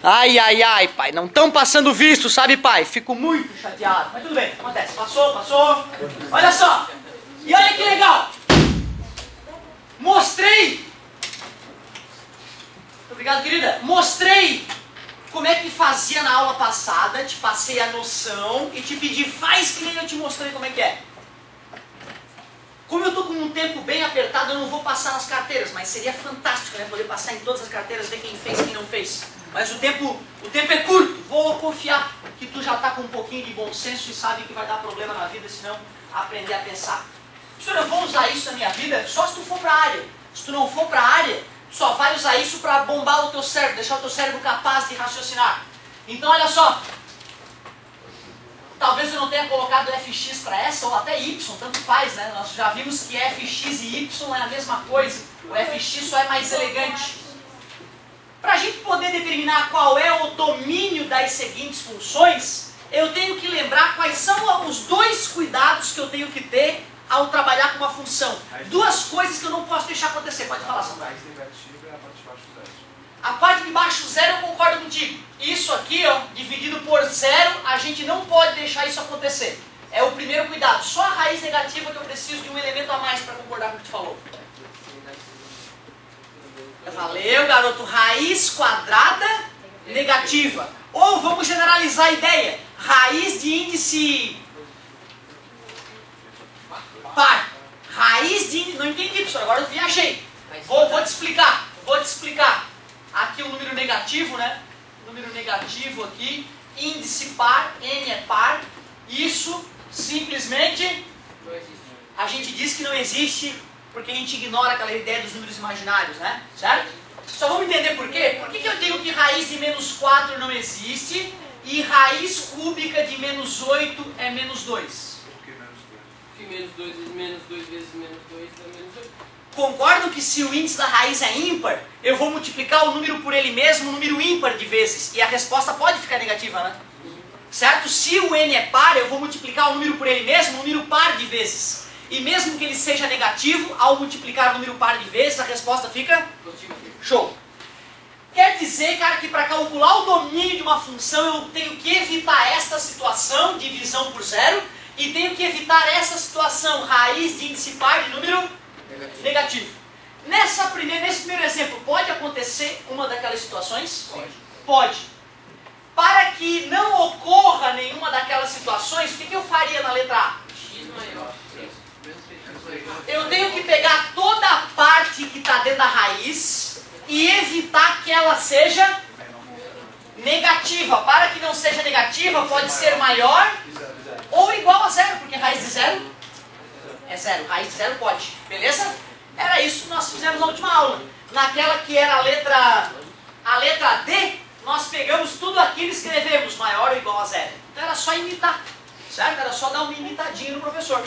Ai, ai, ai, pai, não estão passando visto, sabe, pai? Fico muito chateado. Mas tudo bem, acontece. Passou, passou. Olha só. E olha que legal. Mostrei. Obrigado, querida. Mostrei como é que fazia na aula passada. Te passei a noção e te pedi, faz que nem eu te mostrei como é que é. Como eu estou com um tempo bem apertado, eu não vou passar nas carteiras, mas seria fantástico, né? Poder passar em todas as carteiras, ver quem fez e quem não fez. Mas o tempo é curto, vou confiar que tu já está com um pouquinho de bom senso e sabe que vai dar problema na vida se não aprender a pensar. Professor, eu vou usar isso na minha vida só se tu for para a área. Se tu não for para a área, tu só vai usar isso para bombar o teu cérebro, deixar o teu cérebro capaz de raciocinar. Então olha só. Talvez eu não tenha colocado fx para essa, ou até y, tanto faz, né? Nós já vimos que fx e y é a mesma coisa. O fx só é mais elegante. Para a gente poder determinar qual é o domínio das seguintes funções, eu tenho que lembrar quais são os dois cuidados que eu tenho que ter ao trabalhar com uma função. Duas coisas que eu não posso deixar acontecer. Pode falar, Samuel. A parte de baixo zero eu concordo contigo. Isso aqui, ó, dividido por zero, a gente não pode deixar isso acontecer. É o primeiro cuidado. Só a raiz negativa que eu preciso de um elemento a mais para concordar com o que tu falou. Valeu, garoto. Raiz quadrada negativa. Ou vamos generalizar a ideia. Raiz de índice par. Raiz de índice... Não entendi, professor. Agora eu viajei. Vou te explicar. Aqui o número negativo, né? Número negativo aqui. Índice par. N é par. Isso simplesmente... A gente diz que não existe... Porque a gente ignora aquela ideia dos números imaginários, né? Certo? Só vamos entender por quê? Por que eu digo que raiz de menos 4 não existe e raiz cúbica de menos 8 é menos 2? Por que menos 2? Porque menos 2 vezes menos 2 dá menos 8. Concordam que se o índice da raiz é ímpar, eu vou multiplicar o número por ele mesmo, um número ímpar de vezes. E a resposta pode ficar negativa, né? Certo? Se o n é par, eu vou multiplicar o número por ele mesmo, um número par de vezes. E mesmo que ele seja negativo, ao multiplicar o número par de vezes, a resposta fica Positivo. show. Quer dizer, cara, que para calcular o domínio de uma função, eu tenho que evitar esta situação, divisão por zero, e tenho que evitar essa situação, raiz de índice par de número negativo. Nesse primeiro exemplo, pode acontecer uma daquelas situações? Pode. Pode. Para que não ocorra nenhuma daquelas situações, o que eu faria na letra A? X maior. Eu tenho que pegar toda a parte que está dentro da raiz e evitar que ela seja negativa. Para que não seja negativa, pode ser maior ou igual a zero, porque raiz de zero é zero. Raiz de zero pode. Beleza? Era isso que nós fizemos na última aula. Naquela que era a letra D, nós pegamos tudo aquilo e escrevemos maior ou igual a zero. Então era só imitar, certo? Era só dar uma imitadinha no professor.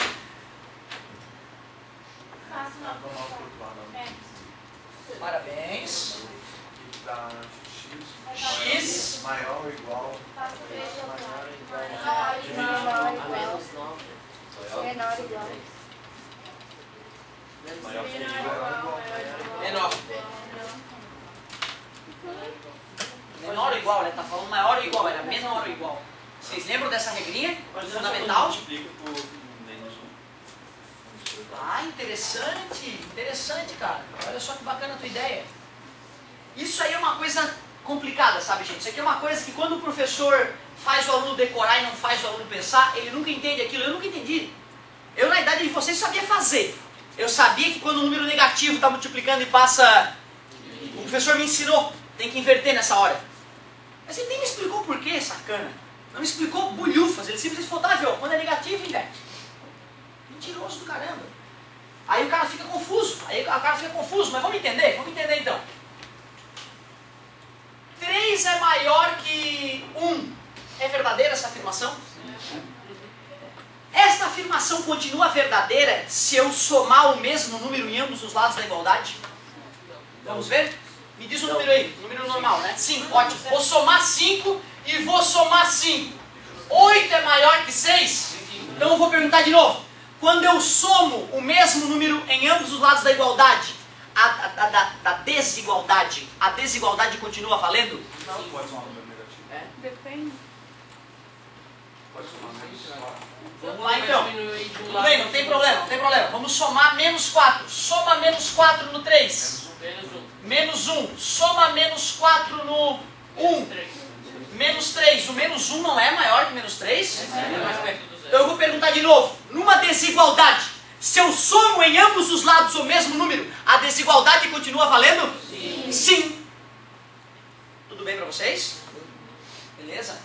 Parabéns. X maior ou igual. Menor igual. Menor. menor ou igual, né? Tá falando maior ou igual, era menor ou igual. Vocês lembram dessa regrinha? Fundamental? Multiplica por menos 1. Ah, interessante, cara. Olha só que bacana a tua ideia. Isso aí é uma coisa complicada, sabe, gente? Isso aqui é uma coisa que quando o professor faz o aluno decorar e não faz o aluno pensar, ele nunca entende aquilo. Eu nunca entendi. Eu, na idade de vocês, sabia fazer. Eu sabia que quando o número negativo está multiplicando e passa... O professor me ensinou, tem que inverter nessa hora. Mas ele nem me explicou por quê, sacana. Não me explicou bulhufas. Ele simplesmente falou, tá, viu? Quando é negativo, inverte. Mentiroso do caramba. Aí o cara fica confuso. Mas vamos entender então. 3 é maior que 1. É verdadeira essa afirmação? Esta afirmação continua verdadeira se eu somar o mesmo número em ambos os lados da igualdade? Vamos ver? Me diz o número aí, o número normal, né? 5, ótimo. Vou somar 5 e vou somar 5. 8 é maior que 6? Então eu vou perguntar de novo. Quando eu somo o mesmo número em ambos os lados da igualdade, da desigualdade, a desigualdade continua valendo? Não pode somar um número negativo. Depende. Pode somar menos 4. Vamos lá então. Tudo bem, não tem problema, não tem problema. Vamos somar menos 4. Soma menos 4 no 3. Menos 1. Soma menos 4 no 1. Menos 3. O menos 1 não é maior que menos 3? Então eu vou perguntar de novo. Numa desigualdade, se eu somo em ambos os lados o mesmo número, a desigualdade continua valendo? Sim. Sim. Tudo bem para vocês? Beleza?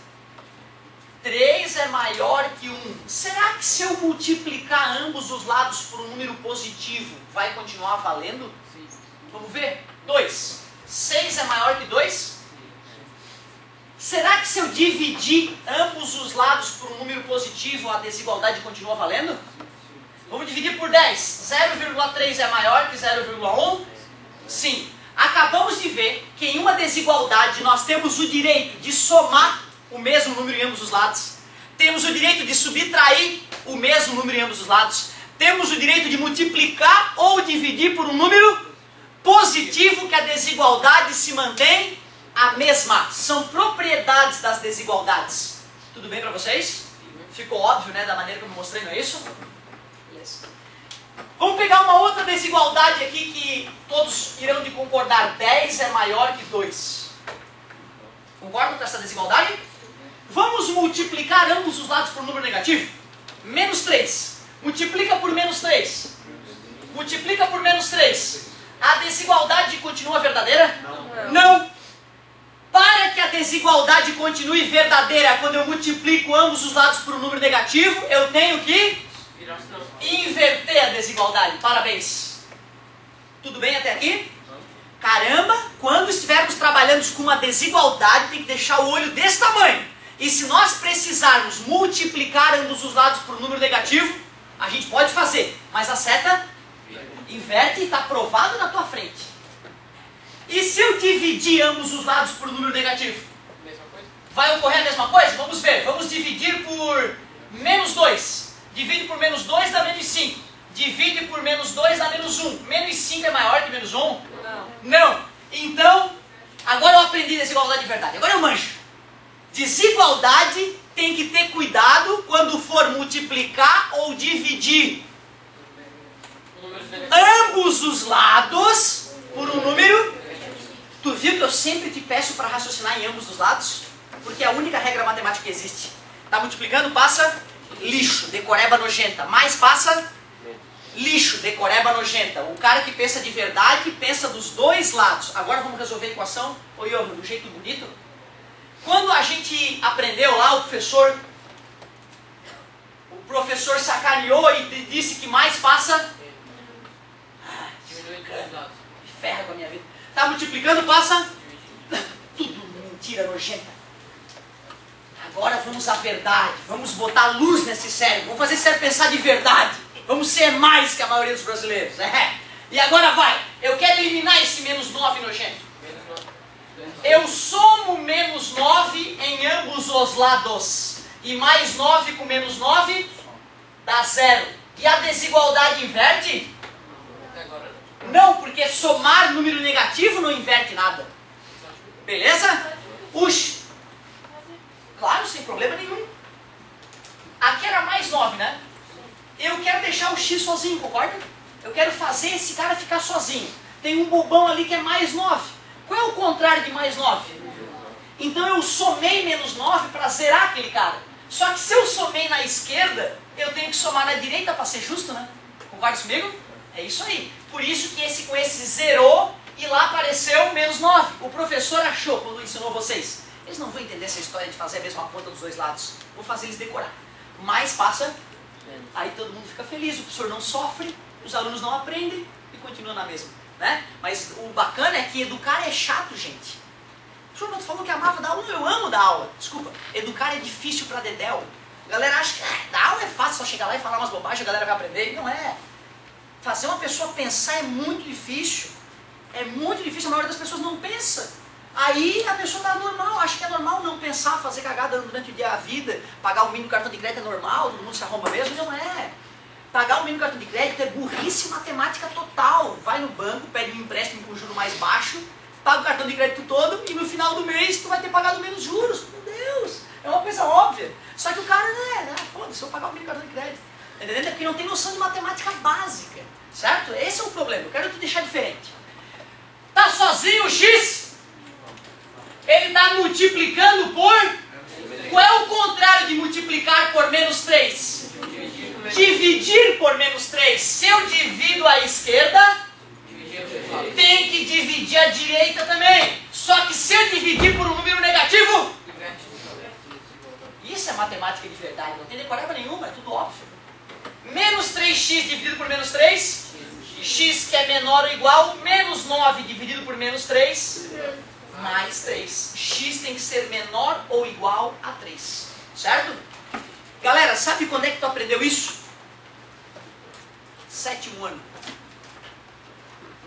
3 é maior que 1. Será que se eu multiplicar ambos os lados por um número positivo, vai continuar valendo? Sim. Vamos ver? 2. 6 é maior que 2? Será que se eu dividir ambos os lados por um número positivo, a desigualdade continua valendo? Vamos dividir por 10. 0,3 é maior que 0,1? Sim. Acabamos de ver que em uma desigualdade nós temos o direito de somar o mesmo número em ambos os lados. Temos o direito de subtrair o mesmo número em ambos os lados. Temos o direito de multiplicar ou dividir por um número positivo, que a desigualdade se mantém a mesma. São propriedades das desigualdades. Tudo bem para vocês? Ficou óbvio, né, da maneira como eu mostrei, não é isso? Beleza. Vamos pegar uma outra desigualdade aqui que todos irão de concordar. 10 é maior que 2. Concordam com essa desigualdade? Vamos multiplicar ambos os lados por um número negativo? Menos 3. Multiplica por menos 3. Multiplica por menos 3. A desigualdade continua verdadeira? Não. Para que a desigualdade continue verdadeira, quando eu multiplico ambos os lados por um número negativo, eu tenho que inverter a desigualdade. Parabéns. Tudo bem até aqui? Caramba, quando estivermos trabalhando com uma desigualdade, tem que deixar o olho desse tamanho. E se nós precisarmos multiplicar ambos os lados por um número negativo, a gente pode fazer, mas a seta inverte e está provado na tua frente. E se eu dividir ambos os lados por um número negativo? Mesma coisa? Vai ocorrer a mesma coisa? Vamos ver. Vamos dividir por menos 2. Divide por menos 2 dá menos 5. Divide por menos 2 dá menos 1. Menos 5 é maior que menos 1? Não. Não. Então, agora eu aprendi desigualdade de verdade. Agora eu manjo. Desigualdade tem que ter cuidado quando for multiplicar ou dividir ambos os lados por um número. Tu viu que eu sempre te peço para raciocinar em ambos os lados? Porque é a única regra matemática que existe. Tá multiplicando, passa lixo, decoreba nojenta. Mais passa lixo, decoreba nojenta. O cara que pensa de verdade, pensa dos dois lados. Agora vamos resolver a equação, ô Johan, do jeito bonito. Quando a gente aprendeu lá, o professor sacaneou e disse que mais passa... Diminui entre os lados. Ferra com a minha vida. Tá multiplicando, passa... Tudo mentira nojenta. Agora vamos à verdade. Vamos botar luz nesse cérebro. Vamos fazer esse cérebro pensar de verdade. Vamos ser mais que a maioria dos brasileiros. E agora vai. Eu quero eliminar esse menos 9 nojento. Eu somo menos 9 em ambos os lados. E mais 9 com menos 9 dá 0. E a desigualdade inverte? Até agora não. Não, porque somar número negativo não inverte nada. Beleza? Uxi. Claro, sem problema nenhum. Aqui era mais 9, né? Eu quero deixar o x sozinho, concorda? Eu quero fazer esse cara ficar sozinho. Tem um bobão ali que é mais 9. Qual é o contrário de mais 9? Então eu somei menos 9 para zerar aquele cara. Só que se eu somei na esquerda, eu tenho que somar na direita para ser justo, né? Concorda comigo? É isso aí. Por isso que esse com esse zerou e lá apareceu menos 9. O professor achou, quando ensinou vocês, eles não vão entender essa história de fazer a mesma conta dos dois lados. Vou fazer eles decorar. Mais passa, aí todo mundo fica feliz, o professor não sofre, os alunos não aprendem e continua na mesma. Né? Mas o bacana é que educar é chato, gente. O senhor não falou que amava dar aula? Eu amo dar aula. Desculpa, educar é difícil pra dedéu. A galera acha que dar aula é fácil, só chegar lá e falar umas bobagens, a galera vai aprender. Não é. Fazer uma pessoa pensar é muito difícil. É muito difícil, a maioria das pessoas não pensa. Aí a pessoa tá normal, acha que é normal não pensar, fazer cagada durante o dia a vida, pagar o mínimo cartão de crédito é normal, todo mundo se arromba mesmo. Não é. Pagar o mínimo cartão de crédito é burrice matemática total. Vai no banco, pede um empréstimo com juro mais baixo, paga o cartão de crédito todo e no final do mês tu vai ter pagado menos juros. Meu Deus, é uma coisa óbvia. Só que o cara, foda-se, eu vou pagar o mínimo cartão de crédito. Entendeu? É porque não tem noção de matemática básica, certo? Esse é o problema, eu quero te deixar diferente. Tá sozinho o X? Ele está multiplicando por... Qual é o contrário de multiplicar por menos 3? Dividir por menos 3. Se eu divido a esquerda, tem que dividir a direita também. Só que se eu dividir por um número negativo, isso é matemática de verdade, não tem decoreba nenhuma, é tudo óbvio. Menos 3x dividido por menos 3, x que é menor ou igual, menos 9 dividido por menos 3, mais 3. X tem que ser menor ou igual a 3, certo? Galera, sabe quando é que tu aprendeu isso? 7º ano.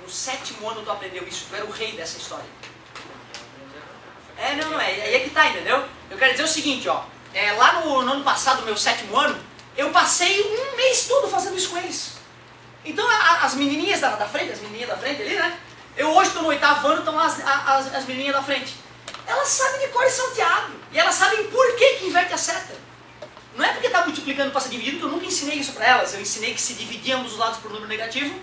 No 7º ano tu aprendeu isso, tu era o rei dessa história. Aí é que tá, entendeu? Eu quero dizer o seguinte, ó. Lá no ano passado, meu 7º ano, eu passei um mês todo fazendo isso com eles. Então as menininhas da frente, as menininhas da frente ali, né? Eu hoje estou no 8º ano, estão as menininhas da frente. Elas sabem de cor e salteado. E elas sabem por que inverte a seta. Não é porque está multiplicando passa dividindo, que eu nunca ensinei isso para elas. Eu ensinei que se dividir ambos os lados por número negativo,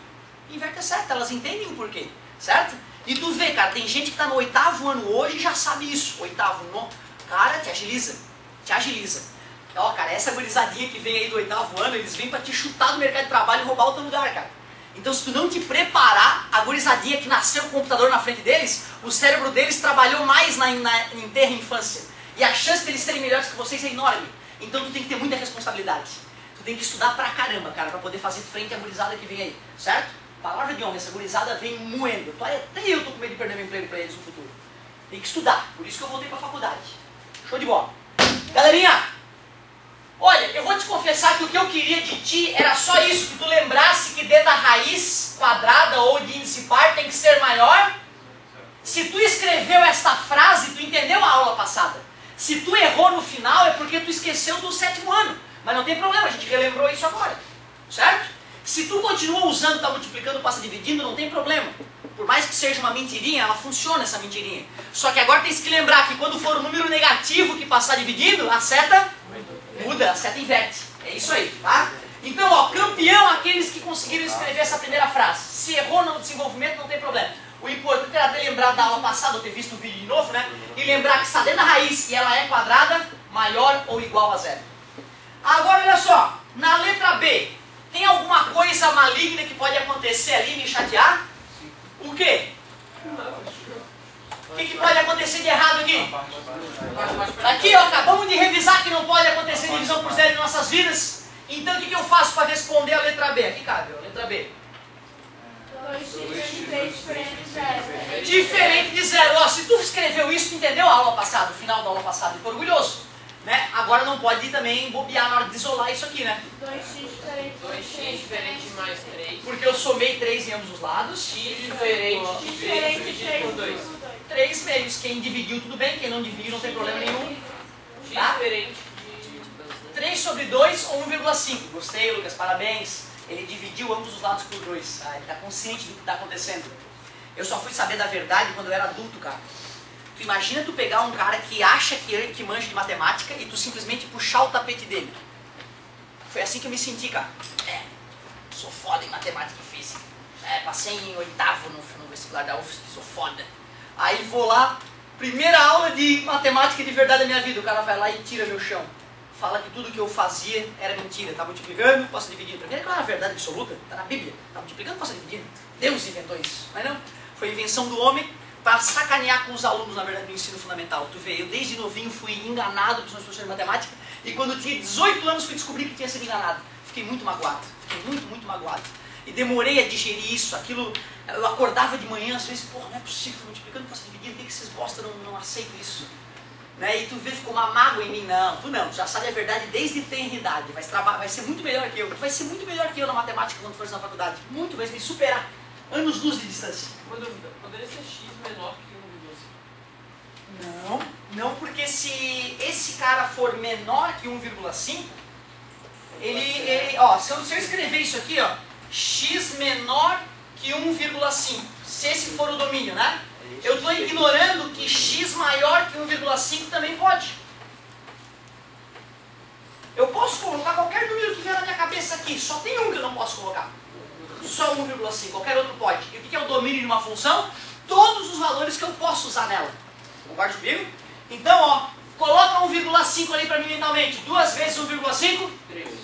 inverte a seta. Elas entendem o porquê, certo? E tu vê, cara, tem gente que está no 8º ano hoje e já sabe isso. 8º ano, cara, te agiliza. Te agiliza. Ó, cara, essa gurizadinha que vem aí do 8º ano, eles vêm para te chutar do mercado de trabalho e roubar o teu lugar, cara. Então se tu não te preparar, a gurizadinha que nasceu com o computador na frente deles, o cérebro deles trabalhou mais em terra infância. E a chance deles serem melhores que vocês é enorme. Então tu tem que ter muita responsabilidade. Tu tem que estudar pra caramba, cara, pra poder fazer frente à gurizada que vem aí, certo? Palavra de honra, essa gurizada vem moendo. Até eu tô com medo de perder meu emprego pra eles no futuro. Tem que estudar, por isso que eu voltei pra faculdade. Show de bola. Galerinha, olha, eu vou te confessar que o que eu queria de ti era só isso, que tu lembrasse que d da raiz quadrada ou de índice par tem que ser maior. Se tu escreveu esta frase, tu entendeu a aula passada. Se tu errou no final é porque tu esqueceu do 7º ano. Mas não tem problema, a gente relembrou isso agora. Certo? Se tu continua usando, tá multiplicando, passa dividindo, não tem problema. Por mais que seja uma mentirinha, ela funciona essa mentirinha. Só que agora tem que lembrar que quando for um número negativo que passar dividindo, a seta muda, a seta inverte. É isso aí, tá? Então, ó, campeão aqueles que conseguiram escrever essa primeira frase. Se errou no desenvolvimento, não tem problema. O importante era ter lembrado da aula passada, ou ter visto o vídeo de novo, né? E lembrar que está dentro da raiz e ela é quadrada, maior ou igual a 0. Agora, olha só. Na letra B, tem alguma coisa maligna que pode acontecer ali e me chatear? O quê? O que pode acontecer de errado aqui? Aqui, ó, acabamos de revisar que não pode acontecer divisão por 0 em nossas vidas. Então, o que eu faço para responder a letra B? Aqui cabe, ó, letra B. 2x diferente de 0. Diferente de 0. Ó, se tu escreveu isso, tu entendeu a aula passada, o final da aula passada, ficou orgulhoso. Né? Agora não pode também bobear na hora de isolar isso aqui, né? 2x diferente 2x diferente mais 3. Porque eu somei 3 em ambos os lados. X diferente de 3 dividido por 2. 3 meios. Quem dividiu, tudo bem. Quem não dividiu, não tem problema nenhum. X Tá? diferente de 3 sobre 2 ou 1,5. Gostei, Lucas. Parabéns. Ele dividiu ambos os lados por 2. Ele está consciente do que está acontecendo. Eu só fui saber da verdade quando eu era adulto, cara. Tu imagina tu pegar um cara que acha que manja de matemática e tu simplesmente puxar o tapete dele. Foi assim que eu me senti, cara. Sou foda em matemática e física. Passei em 8º no vestibular da UFSC, sou foda. Aí vou lá, primeira aula de matemática de verdade da minha vida. O cara vai lá e tira meu chão. Fala que tudo que eu fazia era mentira. Tá multiplicando, passa dividindo. Primeiro que não era verdade absoluta, tá na Bíblia. Tá multiplicando, passa dividindo. Deus inventou isso, mas não. Foi invenção do homem para sacanear com os alunos, na verdade, no ensino fundamental. Tu vê, eu desde novinho fui enganado pelos meus professores de matemática e quando eu tinha 18 anos fui descobrir que tinha sido enganado. Fiquei muito magoado, muito magoado. E demorei a digerir isso, aquilo, eu acordava de manhã, às vezes, porra, não é possível, multiplicando, passa dividindo, por que vocês bosta, não aceitam isso? Né? E tu vê, ficou uma mágoa em mim, não, tu já sabe a verdade desde tenra idade, vai ser muito melhor que eu, tu vai ser muito melhor que eu na matemática quando fores na faculdade, muito, vai me superar, anos luz de distância. Uma dúvida, poderia ser x menor que 1,5? Não, porque se esse cara for menor que 1,5, Ó, se eu escrever isso aqui, ó, x menor que 1,5, se esse for o domínio, né? Eu estou ignorando que x maior que 1,5 também pode. Eu posso colocar qualquer número que vier na minha cabeça aqui, só tem um que eu não posso colocar. Só 1,5, qualquer outro pode. E o que é o domínio de uma função? Todos os valores que eu posso usar nela. Concorda comigo? Então, ó, coloca 1,5 ali para mim mentalmente. 2 vezes 1,5?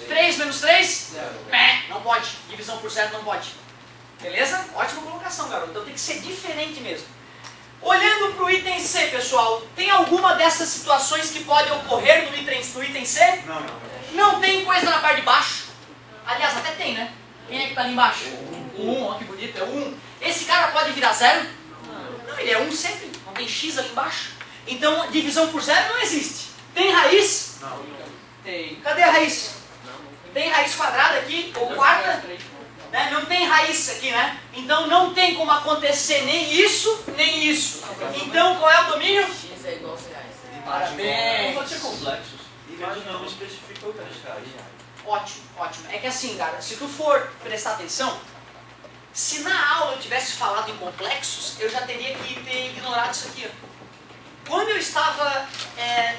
3 menos 3? Não pode. Divisão por 0 não pode. Beleza? Ótima colocação, garoto. Então tem que ser diferente mesmo. Olhando para o item C, pessoal, tem alguma dessas situações que podem ocorrer no item C? Não. Não tem coisa na parte de baixo. Aliás, até tem, né? Quem é que está ali embaixo? O 1, olha que bonito, é o 1. Esse cara pode virar 0? Não, ele é 1 sempre. Não tem x ali embaixo. Então, divisão por 0 não existe. Tem raiz? Não. Tem. Cadê a raiz? Tem raiz quadrada aqui, ou quarta? Né? Não tem raiz aqui, né? Então não tem como acontecer nem isso, nem isso. Então qual é o domínio? X é igual a reais. Parabéns. Não pode ser complexos. Mas não especifica outras reais. Ótimo, ótimo. É que assim, cara, se tu for prestar atenção, se na aula eu tivesse falado em complexos, eu já teria que ter ignorado isso aqui, ó. Quando eu estava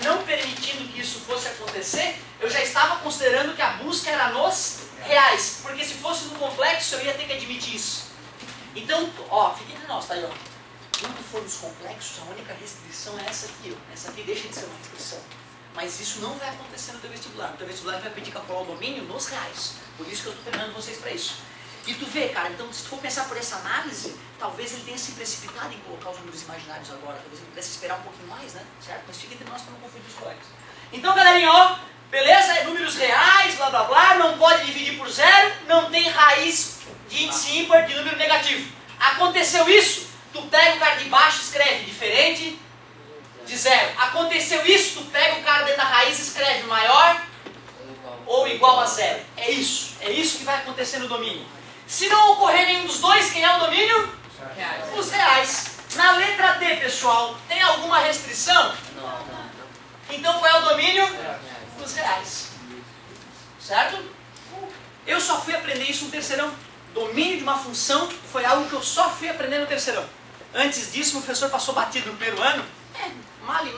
não permitindo que isso fosse acontecer, eu já estava considerando que a busca era nos reais. Porque se fosse no complexo, eu ia ter que admitir isso. Então, ó, fica entre nós, tá aí, ó. Quando for nos complexos, a única restrição é essa aqui, ó. Essa aqui deixa de ser uma restrição. Mas isso não vai acontecer no teu vestibular. No teu vestibular vai pedir calcular o domínio nos reais. Por isso que eu estou treinando vocês para isso. E tu vê, cara, então se tu for pensar por essa análise, talvez ele tenha se precipitado em colocar os números imaginários agora. Talvez ele pudesse esperar um pouquinho mais, né? Certo? Mas fica entre nós para não confundir os colegas. Então, galerinha, ó, beleza? Números reais, blá blá blá, não pode dividir por 0, não tem raiz de índice ímpar de número negativo. Aconteceu isso, tu pega o cara de baixo e escreve diferente de 0. Aconteceu isso, tu pega o cara dentro da raiz e escreve maior ou igual a 0. É isso que vai acontecer no domínio. Se não ocorrer nenhum dos dois, quem é o domínio? Reais. Os reais. Na letra D, pessoal, tem alguma restrição? Não. Então qual é o domínio? Reais. Os reais. Certo? Eu só fui aprender isso no terceirão. Domínio de uma função foi algo que eu só fui aprender no terceirão. Antes disso, o professor passou batido no primeiro ano. Male.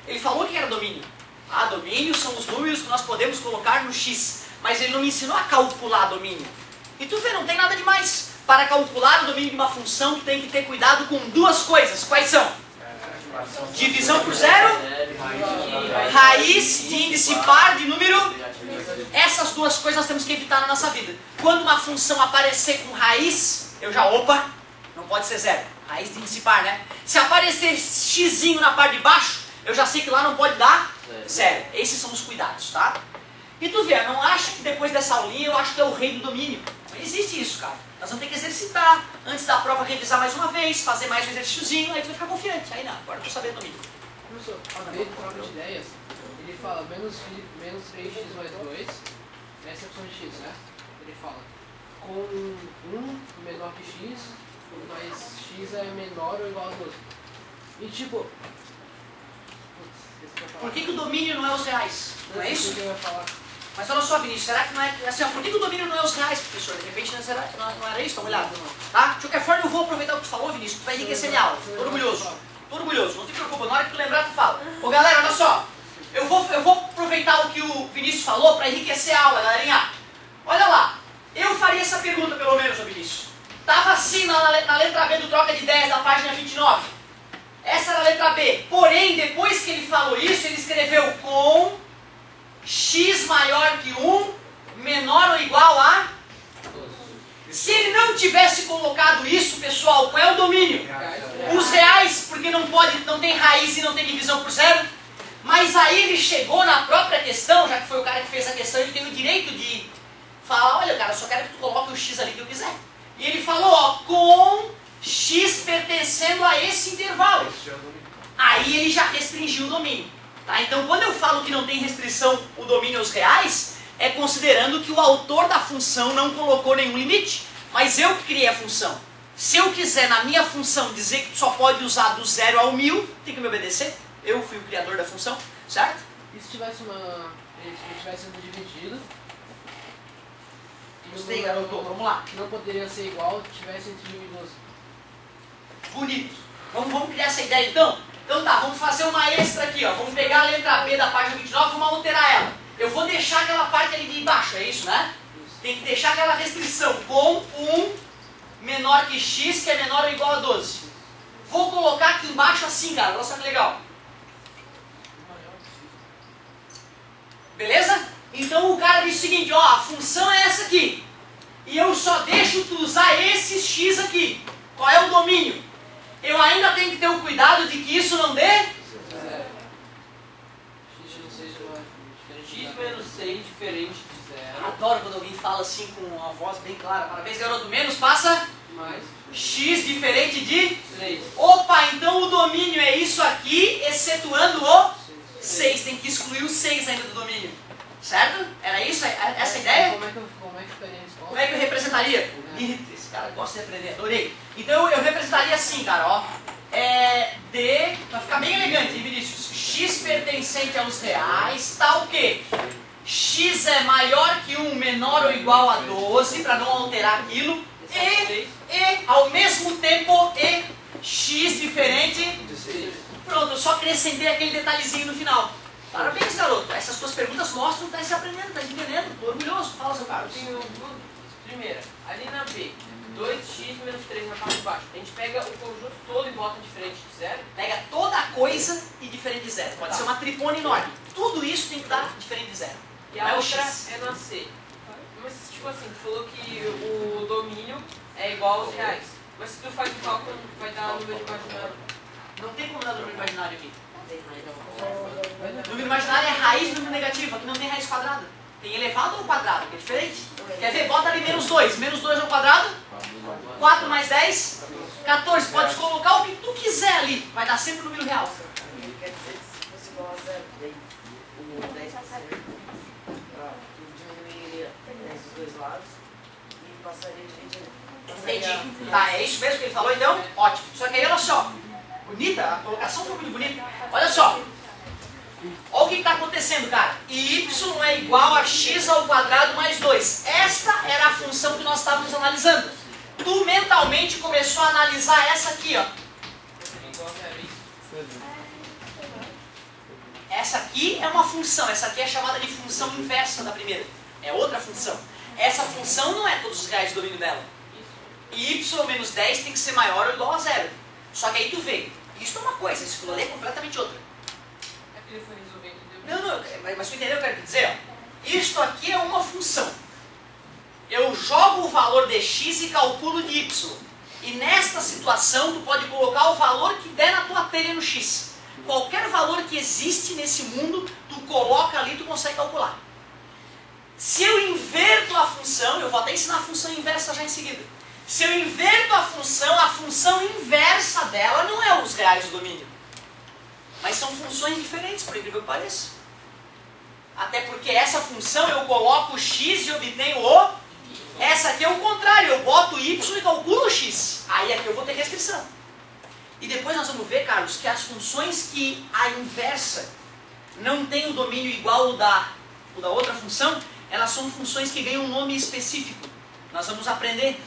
Ele falou que era domínio. Ah, domínio são os números que nós podemos colocar no X. Mas ele não me ensinou a calcular domínio. E tu vê, não tem nada demais. Para calcular o domínio de uma função, tu tem que ter cuidado com duas coisas. Quais são? Divisão por 0, raiz de índice par de número. Essas duas coisas nós temos que evitar na nossa vida. Quando uma função aparecer com raiz, eu já, opa, não pode ser 0. Raiz de índice par, né? Se aparecer xzinho na parte de baixo, eu já sei que lá não pode dar 0. Esses são os cuidados, tá? E tu vê, não acha que depois dessa aulinha eu acho que é o rei do domínio. Não existe isso, cara. Nós vamos ter que exercitar, antes da prova revisar mais uma vez, fazer mais um exercíciozinho, aí tu vai ficar confiante. Aí não, agora eu tô sabendo domínio. Professor, a B de prova de ideias, ele fala menos 3x mais 2, essa é a opção de x, né? Ele fala com 1 menor que x, mas x é menor ou igual a 12. E tipo... Por que o domínio não é os reais? Não é isso? Que eu ia falar. Mas olha só, Vinícius, será que não é... Assim, ó, por que o domínio não é os reais, professor? De repente não era isso? Dá uma olhada. Tá? De qualquer forma, eu vou aproveitar o que tu falou, Vinícius, tu vai enriquecer minha aula. Tô orgulhoso. Tô orgulhoso. Não te preocupa, na hora que tu lembrar, tu fala. Ô, galera, olha só. Eu vou aproveitar o que o Vinícius falou para enriquecer a aula, galerinha. Olha lá. Eu faria essa pergunta, pelo menos, ô Vinícius. Tava assim na letra B do troca de ideias da página 29. Essa era a letra B. Porém, depois que ele falou isso, ele escreveu com x maior que 1, menor ou igual a... Se ele não tivesse colocado isso, pessoal, qual é o domínio? Os reais, porque não tem raiz e não tem divisão por 0. Mas aí ele chegou na própria questão, já que foi o cara que fez a questão, ele tem o direito de falar, olha, cara, eu só quero que tu coloque o x ali que eu quiser. E ele falou, ó, com x pertencendo a esse intervalo. Aí ele já restringiu o domínio. Tá? Então, quando eu falo que não tem restrição o domínio aos reais, é considerando que o autor da função não colocou nenhum limite. Mas eu que criei a função. Se eu quiser, na minha função, dizer que tu só pode usar do 0 ao 1000, tem que me obedecer. Eu fui o criador da função, certo? E se tivesse ele tivesse sendo dividido Gostei, garoto. Vamos lá. Que não poderia ser igual se tivesse entre 1 e 12. Bonito. Vamos criar essa ideia então? Então tá, vamos fazer uma extra aqui, ó. Vamos pegar a letra B da página 29 e vamos alterar ela. Eu vou deixar aquela parte ali de baixo, é isso, né? Tem que deixar aquela restrição com 1 menor que x, que é menor ou igual a 12. Vou colocar aqui embaixo assim, cara. Olha só que legal. Beleza? Então o cara diz o seguinte, ó, a função é essa aqui. E eu só deixo tu usar esse x aqui. Qual é o domínio? Eu ainda tenho que ter o cuidado de que isso não dê... X menos 6 diferente de 0. Adoro quando alguém fala assim com uma voz bem clara. Parabéns, garoto. Menos passa... Mais X diferente de... 3. Opa, então o domínio é isso aqui, excetuando o 6. Tem que excluir o 6 ainda do domínio. Certo? Era isso? Essa a ideia? Como é que ficaria a resposta? Como é que eu representaria? Esse cara gosta de aprender, adorei. Então eu representaria assim, cara, ó. D, vai ficar bem elegante, Vinícius. X pertencente aos reais, tá o quê? X é maior que 1, menor ou igual a 12, para não alterar aquilo. E, ao mesmo tempo, X diferente De 6. Pronto, eu só acrescentei aquele detalhezinho no final. Parabéns, garoto. Essas tuas perguntas mostram que tá se aprendendo, tá entendendo. Tô orgulhoso. Fala, seu Carlos. Tenho primeira, ali na B, 2x menos 3 na parte de baixo. A gente pega o conjunto todo e bota diferente de 0. Pega toda a coisa e diferente de zero. Pode ser uma tripona enorme. Tudo isso tem que dar diferente de zero. E Não a é o outra X. é na C. Mas, tipo assim, tu falou que o domínio é igual aos reais. Mas se tu faz o cálculo, vai dar número imaginário. Não tem como dar número imaginário aqui. Número imaginário é raiz do número negativo. Aqui não tem raiz quadrada. Tem elevado ou quadrado, que é diferente. Quer ver? Bota ali menos 2. Menos 2 ao quadrado. 4 mais 10. 14. Pode colocar o que tu quiser ali. Vai dar sempre o número real. Quer dizer que se fosse igual a 0, daí o 10% diminuiria esses dois lados e passaria dividindo. Entendi. Tá, é isso mesmo que ele falou então? Ótimo. Só que aí, olha só. Bonita, a colocação foi muito bonita. Olha só. Olha o que está acontecendo, cara. Y é igual a x ao quadrado mais 2. Esta era a função que nós estávamos analisando. Tu mentalmente começou a analisar essa aqui, ó. Essa aqui é uma função. Essa aqui é chamada de função inversa da primeira. É outra função. Essa função não é todos os reais do domínio dela. Y menos 10 tem que ser maior ou igual a 0. Só que aí tu vê. Isso é uma coisa, isso é completamente outra. Aquele foi resolver, entendeu? Não, mas tu entendeu o que eu quero dizer? Ó? Isto aqui é uma função. Eu jogo o valor de x e calculo de y. E nesta situação tu pode colocar o valor que der na tua telha no x. Qualquer valor que existe nesse mundo, tu coloca ali e tu consegue calcular. Se eu inverto a função, eu vou até ensinar a função inversa já em seguida. Se eu inverto a função inversa dela não é os reais do domínio. Mas são funções diferentes, por incrível que pareça. Até porque essa função eu coloco o x e obtenho o... Essa aqui é o contrário, eu boto y e calculo o x. Aí aqui eu vou ter restrição. E depois nós vamos ver, Carlos, que as funções que a inversa não tem o domínio igual o da outra função, elas são funções que ganham um nome específico. Nós vamos aprender,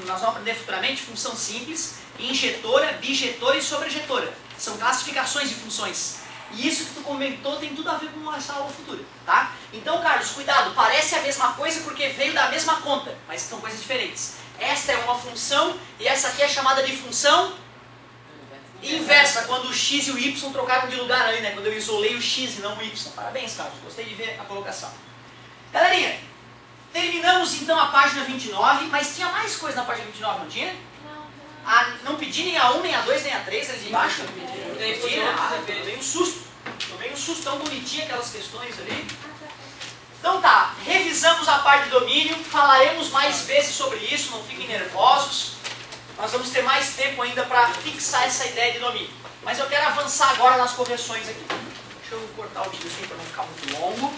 nós vamos aprender futuramente função simples, injetora, bijetora e sobrejetora. São classificações de funções. E isso que tu comentou tem tudo a ver com essa aula futura, tá? Então, Carlos, cuidado, parece a mesma coisa porque veio da mesma conta, mas são coisas diferentes. Esta é uma função e essa aqui é chamada de função inversa, quando o x e o y trocaram de lugar ali, né? Quando eu isolei o x e não o y. Parabéns, Carlos, gostei de ver a colocação. Galerinha, terminamos então a página 29, mas tinha mais coisa na página 29, não tinha? Não pedi nem a 1, nem a 2, nem a 3 ali embaixo? Pedi, né? Tomei um susto. Tomei um susto tão bonitinho aquelas questões ali. Então tá, revisamos a parte de domínio, falaremos mais vezes sobre isso, não fiquem nervosos. Nós vamos ter mais tempo ainda para fixar essa ideia de domínio. Mas eu quero avançar agora nas correções aqui. Deixa eu cortar o videozinho para não ficar muito longo.